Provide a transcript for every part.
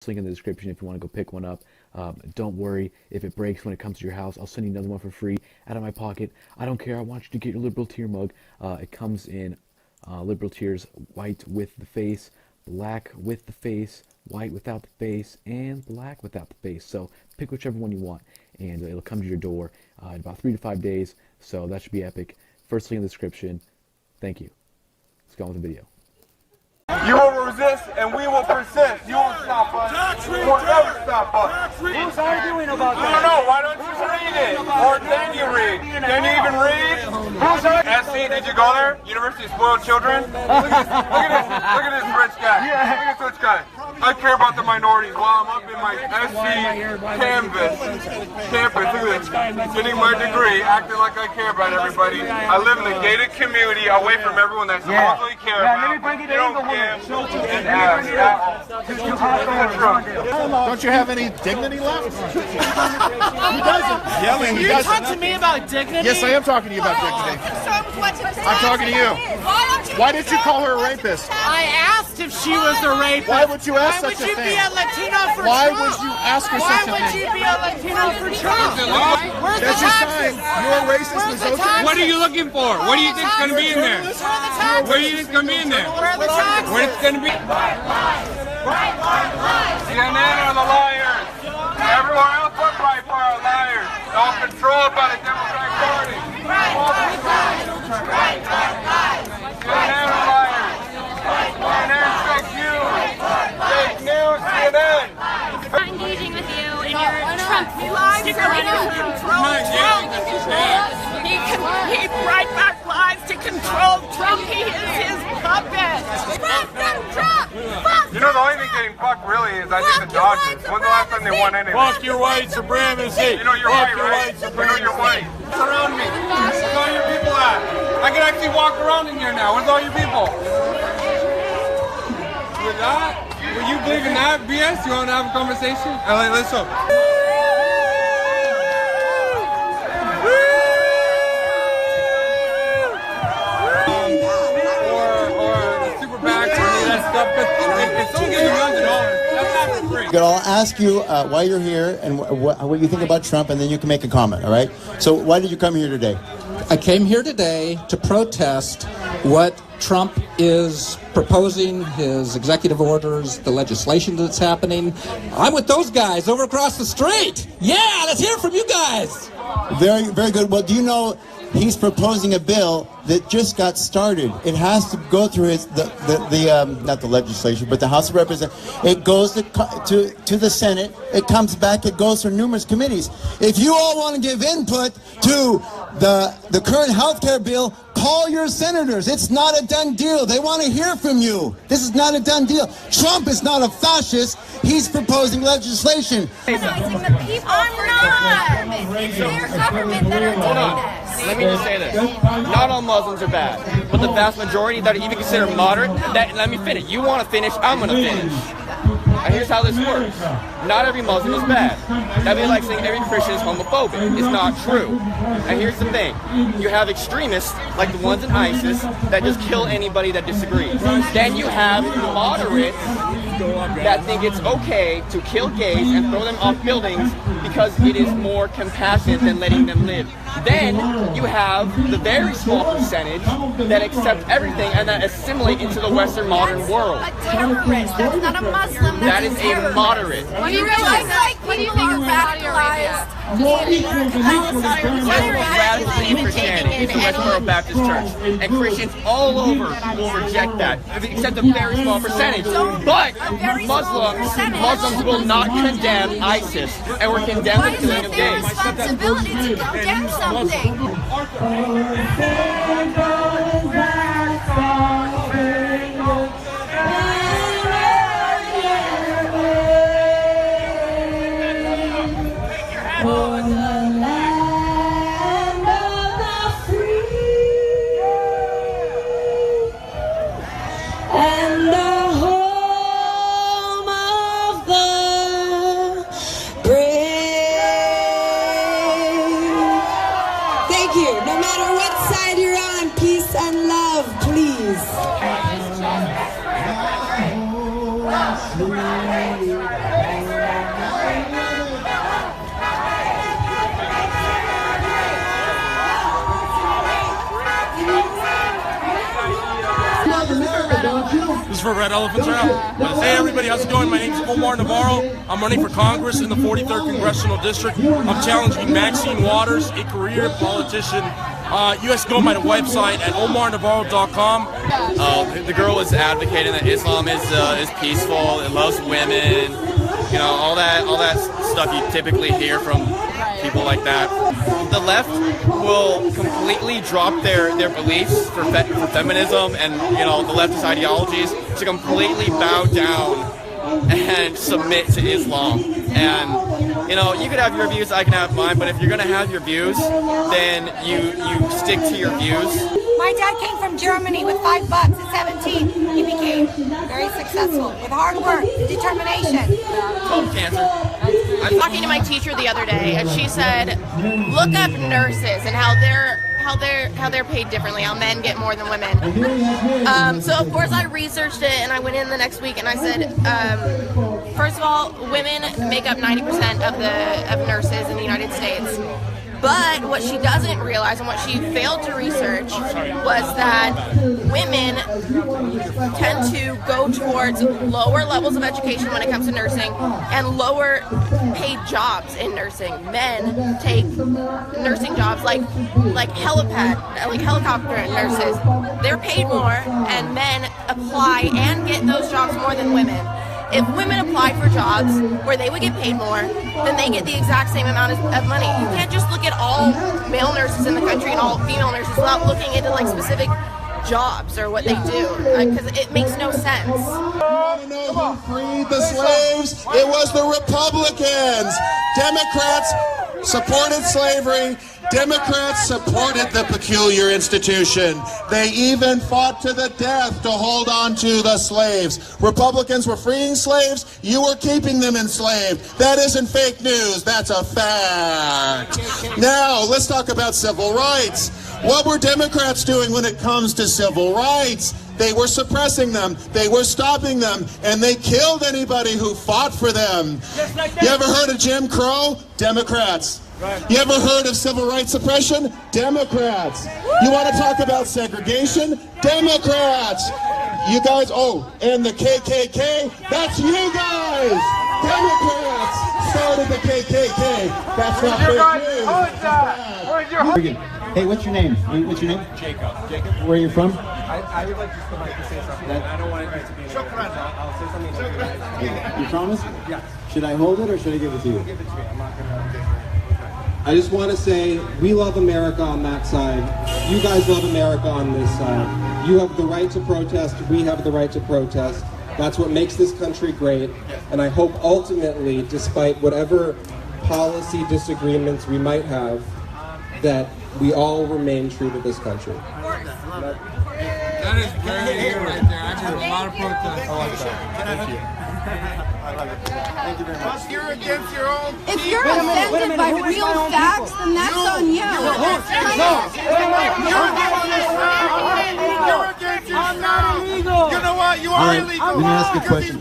Link in the description if you want to go pick one up. Don't worry if it breaks when it comes to your house. I'll send you another one for free out of my pocket. I don't care. I want you to get your liberal tier mug. It comes in liberal tiers: white with the face, black with the face, white without the face, and black without the face. So pick whichever one you want, and it'll come to your door in about 3 to 5 days. So that should be epic. First link in the description. Thank you. Let's go on with the video. You will resist and we will persist. You won't stop us. You won't ever stop us. Who's arguing about that? I don't know. Why don't you read it? Or can you read? Can you even read? Who's arguing? SC, did you go there? University of Spoiled Children? Look at this rich guy. Look at this rich guy. I care about the minorities while I'm up in my SC campus. Look at this. Getting my degree, acting like I care about everybody. I live in a gated community away from everyone that supposedly care about. You don't care. Don't you have any dignity left? He doesn't. Yelling. You're talking to me about dignity? Yes, I am talking to you about dignity. I'm talking to you. Why did you call her a rapist? I asked if she was a rapist. Why would you ask such a thing? Why would you be a Latino for Why Trump? would you ask her such a thing? Why would you be a Latino for Trump? Where's the That's your taxes? sign. You're a racist misogynist. What are you looking for? What do you think's going to be in there? What do you think's going to be in there? Where are the taxes? What it's going to be? CNN are the liars. Everyone else but Breitbart are liars. All controlled by the Democratic Party. CNN are liars. CNN fake news. Fake news, CNN. Not engaging with you in your Trump stickerino. He Breitbart lies to control Trump. He is his puppet. You know, the only thing getting fucked really is I think the Dodgers. When's the last time they won anything? Fuck your white supremacy. You know you're white, right? You know you're white. Surround me. Where's all your people at? I can actually walk around in here now. Where's all your people? With that? Will you believe in that BS? You want to have a conversation? Let's go. I'll ask you why you're here and what you think about Trump, and then you can make a comment, all right? So why did you come here today? I came here today to protest what Trump is proposing, his executive orders, the legislation that's happening. I'm with those guys over across the street. Yeah, let's hear from you guys. Very, very good. Well, do you know he's proposing a bill that just got started? It has to go through his not the legislation, but the House of Representatives. It goes to the Senate. It comes back. It goes through numerous committees. If you all want to give input to the current health care bill, call your senators. It's not a done deal. They want to hear from you. This is not a done deal. Trump is not a fascist. He's proposing legislation. I'm not. It's their government that are doing this. Let me just say this. Not all Muslims are bad, but the vast majority that are even considered moderate, let me finish. You want to finish, I'm going to finish. And here's how this works. Not every Muslim is bad. That'd be like saying every Christian is homophobic. It's not true. And here's the thing. You have extremists, like the ones in ISIS, that just kill anybody that disagrees. Then you have moderates that think it's okay to kill gays and throw them off buildings because it is more compassionate than letting them live. Then you have the very small percentage that accept everything and that assimilate into the Western modern world. A terrorist. That's not a Muslim. That is a moderate. What do you realize? What do you think of radicalized? Radically in Christianity. It's the Westboro Baptist Church. And Christians all over will reject that, except a very small percentage. But Muslims will not condemn ISIS, and we're condemning the killing of gays. Responsibility to condemn something. No matter what side you're on, peace. This is for Red Elephant Trail. Hey everybody, how's it going? My name is Omar Navarro. I'm running for Congress in the 43rd Congressional District. I'm challenging Maxine Waters, a career politician. You guys go by the website at omarnavarro.com. The girl was advocating that Islam is peaceful, it loves women, you know, all that stuff you typically hear from people like that. The left will completely drop their beliefs for feminism and, you know, the leftist ideologies to completely bow down and submit to Islam. And, you know, you could have your views, I can have mine, but if you're going to have your views, then you stick to your views. My dad came from Germany with $5 at 17. He became very successful with hard work, determination. Cancer. I was talking to my teacher the other day, and she said, look up nurses and how they're paid differently, how men get more than women. So of course I researched it, and I went in the next week and I said, first of all, women make up 90% of nurses in the United States. But what she doesn't realize and what she failed to research was that women tend to go towards lower levels of education when it comes to nursing and lower paid jobs in nursing. Men take nursing jobs like helicopter nurses. They're paid more, and men apply and get those jobs more than women. If women apply for jobs where they would get paid more, then they get the exact same amount of money. You can't just look at all male nurses in the country and all female nurses without looking into like specific jobs or what they do, because it makes no sense. Who freed the slaves? It was the Republicans. Democrats supported slavery. Democrats supported the peculiar institution. They even fought to the death to hold on to the slaves. Republicans were freeing slaves. You were keeping them enslaved. That isn't fake news. That's a fact. Now, let's talk about civil rights. What were Democrats doing when it comes to civil rights? They were suppressing them, they were stopping them, and they killed anybody who fought for them. You ever heard of Jim Crow? Democrats. You ever heard of civil rights suppression? Democrats. You want to talk about segregation? Democrats. You guys, and the KKK? That's you guys! Democrats started the KKK. That's not fake news. Hey, what's your name? Jacob. Where are you from? I would like to say something. I don't want it to be. I'll say something. You promise? Yes. Should I hold it or should I give it to you? Give it to me. I'm not gonna. I just want to say we love America on that side. You guys love America on this side. You have the right to protest. We have the right to protest. That's what makes this country great. And I hope ultimately, despite whatever policy disagreements we might have, that we all remain true to this country. That is very good right there. I heard a lot of protests. I like that. Thank you. I love it. Thank you very much. You're against your own. If you're offended by real facts, then that's on you. I'm not illegal. You know what? You are illegal. Let me ask you a question.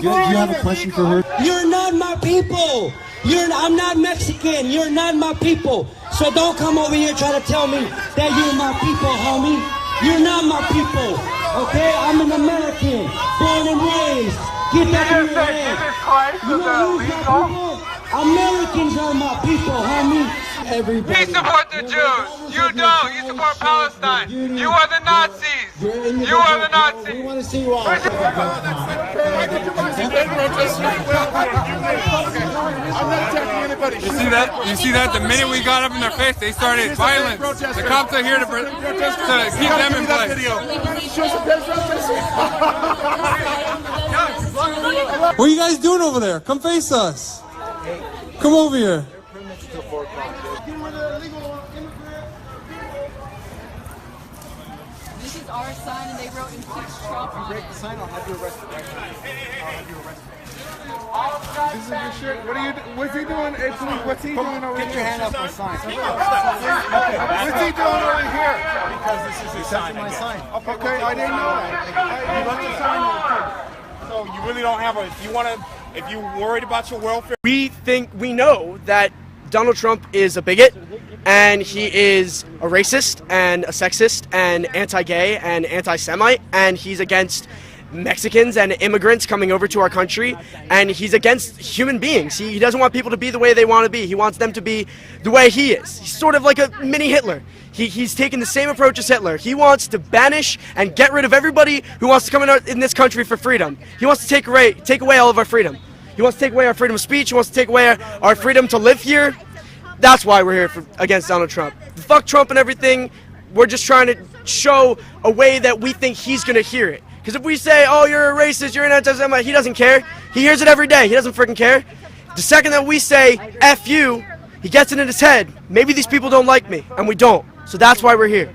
Do you have a question for her? You're not my people. I'm not Mexican. You're not my people. So don't come over here trying to tell me that you're my people, homie. You're not my people. Okay? I'm an American, born and raised. Get that in your head. You know who's my people? Americans are my people, homie. He Everybody. supports the Jews. You don't. You support Palestine. You are the Nazis. You are the Nazis. We want to see you all. You see that? You see that? The minute we got up in their face, they started violence. The cops are here to keep them in place. What are you guys doing over there? Come face us. Come over here. This is our sign, and they wrote impeach Trump on it. Break the sign, I'll have you arrested. This is your shirt. What are you? What's he doing? What's he doing over here? Get your hand up for a sign. What's he doing over here? Because this is his sign. My sign. Okay, I didn't know that. You left the sign. So you really don't have a. If you're worried about your welfare. We know that Donald Trump is a bigot, and he is a racist and a sexist and anti-gay and anti-Semite, and he's against Mexicans and immigrants coming over to our country, and he's against human beings. He doesn't want people to be the way they want to be. He wants them to be the way he is. He's sort of like a mini Hitler. He's taking the same approach as Hitler. He wants to banish and get rid of everybody who wants to come in this country for freedom. He wants to take away all of our freedom. He wants to take away our freedom of speech. He wants to take away our freedom to live here. That's why we're here against Donald Trump. Fuck Trump and everything. We're just trying to show a way that we think he's going to hear it. Because if we say, oh, you're a racist, you're an anti-Semite, he doesn't care. He hears it every day. He doesn't freaking care. The second that we say, F you, he gets it in his head. Maybe these people don't like me, and we don't. So that's why we're here.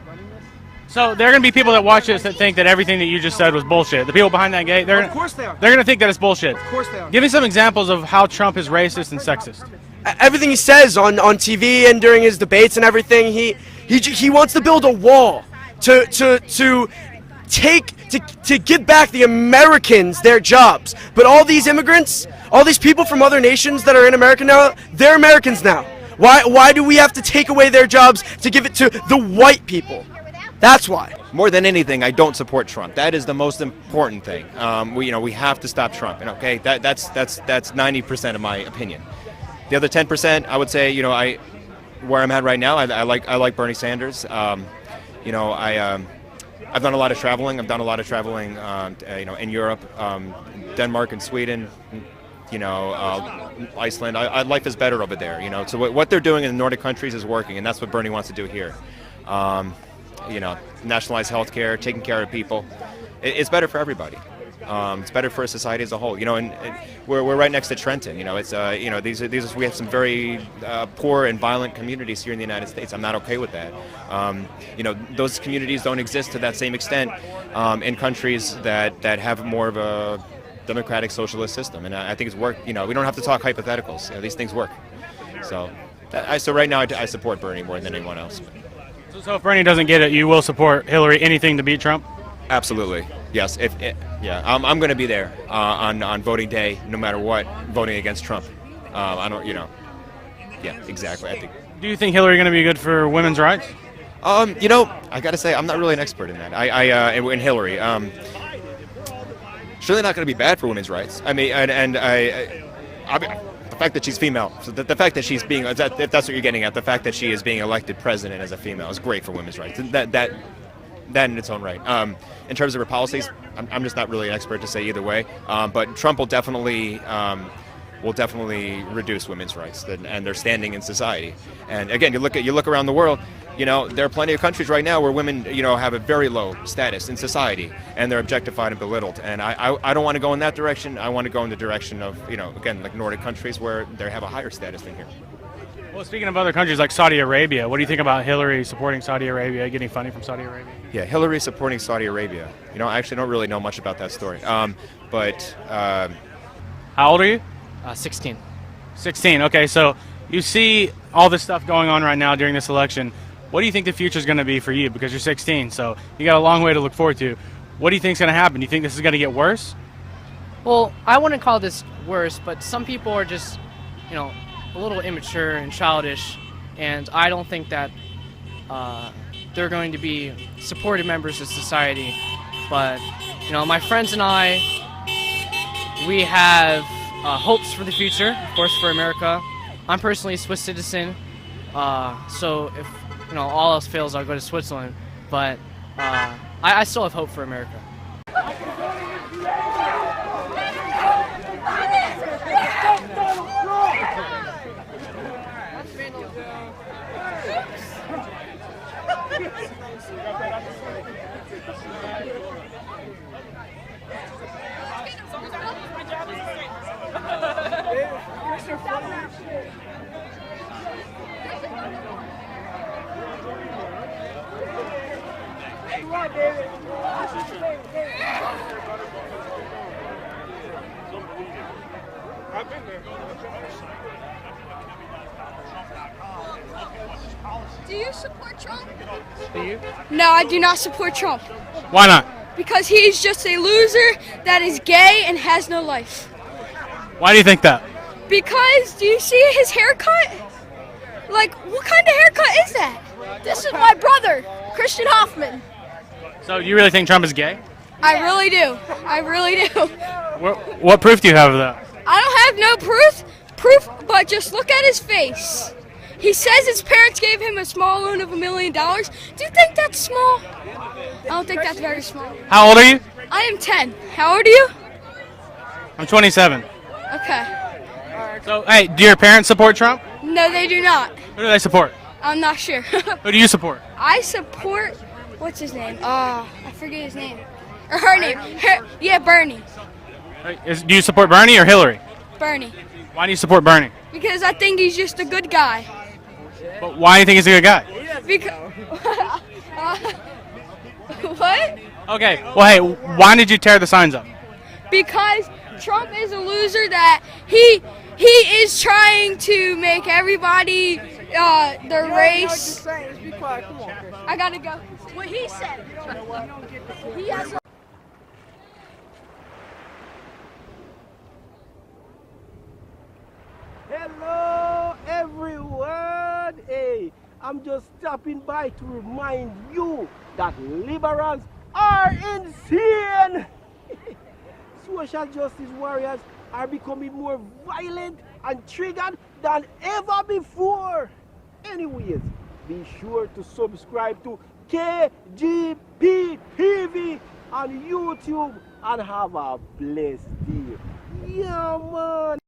So there are going to be people that watch this that think that everything that you just said was bullshit. The people behind that gate, Of course they are. They're going to think that it's bullshit. Of course they are. Give me some examples of how Trump is racist and sexist. Everything he says on TV and during his debates and everything, he wants to build a wall to give back the Americans their jobs. But all these immigrants, all these people from other nations that are in America now, they're Americans now. Why do we have to take away their jobs to give it to the white people? That's why. More than anything, I don't support Trump. That is the most important thing. We have to stop Trump. And okay, that's 90% of my opinion. The other 10%, I would say, where I'm at right now, I like Bernie Sanders. I've done a lot of traveling. I've done a lot of traveling, in Europe, Denmark and Sweden. Iceland. Life is better over there. So what they're doing in the Nordic countries is working, and that's what Bernie wants to do here. Nationalize healthcare, taking care of people. It's better for everybody. It's better for society as a whole. And we're right next to Trenton. We have some very poor and violent communities here in the United States. I'm not okay with that. Those communities don't exist to that same extent in countries that have more of a democratic socialist system, and I think it's work. We don't have to talk hypotheticals. These things work. So right now I support Bernie more than anyone else. So if Bernie doesn't get it, you will support Hillary, anything to beat Trump? Absolutely, yes. I'm going to be there on voting day, no matter what, voting against Trump. Yeah, exactly. I think. Do you think Hillary going to be good for women's rights? I got to say, I'm not really an expert in that. In Hillary. It's really not going to be bad for women's rights. I mean, the fact that she's female, so the fact that she's being, if that's what you're getting at, the fact that she is being elected president as a female is great for women's rights. That in its own right. In terms of her policies, I'm just not really an expert to say either way. But Trump will definitely reduce women's rights and their standing in society. And again, you look around the world. There are plenty of countries right now where women, have a very low status in society, and they're objectified and belittled. And I don't want to go in that direction. I want to go in the direction of, again, like Nordic countries where they have a higher status than here. Well, speaking of other countries like Saudi Arabia, what do you think about Hillary supporting Saudi Arabia, getting funding from Saudi Arabia? Yeah, Hillary supporting Saudi Arabia. I actually don't really know much about that story. How old are you? 16. 16. Okay, so you see all this stuff going on right now during this election. What do you think the future is going to be for you? Because you're 16, so you got a long way to look forward to. What do you think is going to happen? Do you think this is going to get worse? Well, I wouldn't call this worse, but some people are just, a little immature and childish, and I don't think that they're going to be supportive members of society. But, my friends and I, we have hopes for the future, of course, for America. I'm personally a Swiss citizen, so if all else fails, I'll go to Switzerland. But I still have hope for America. Do you support Trump? Do you? No, I do not support Trump. Why not? Because he's just a loser that is gay and has no life. Why do you think that? Because, do you see his haircut? Like, what kind of haircut is that? This is my brother, Christian Hoffman. So you really think Trump is gay? I really do. I really do. What proof do you have of that? I don't have no proof, but just look at his face. He says his parents gave him a small loan of $1 million. Do you think that's small? I don't think that's very small. How old are you? I am 10. How old are you? I'm 27. Okay. So, hey, do your parents support Trump? No, they do not. Who do they support? I'm not sure. Who do you support? I support, what's his name? I forget his name. Or her name. Yeah, Bernie. Do you support Bernie or Hillary? Bernie. Why do you support Bernie? Because I think he's just a good guy. But why do you think he's a good guy? Because what? Okay, well, hey, why did you tear the signs up? Because Trump is a loser that he is trying to make everybody their race. I gotta go. What he said. He has Hello everyone! Hey, I'm just stopping by to remind you that liberals are insane! Social justice warriors are becoming more violent and triggered than ever before. Anyways, be sure to subscribe to KGP TV on YouTube and have a blessed day. Yeah, man!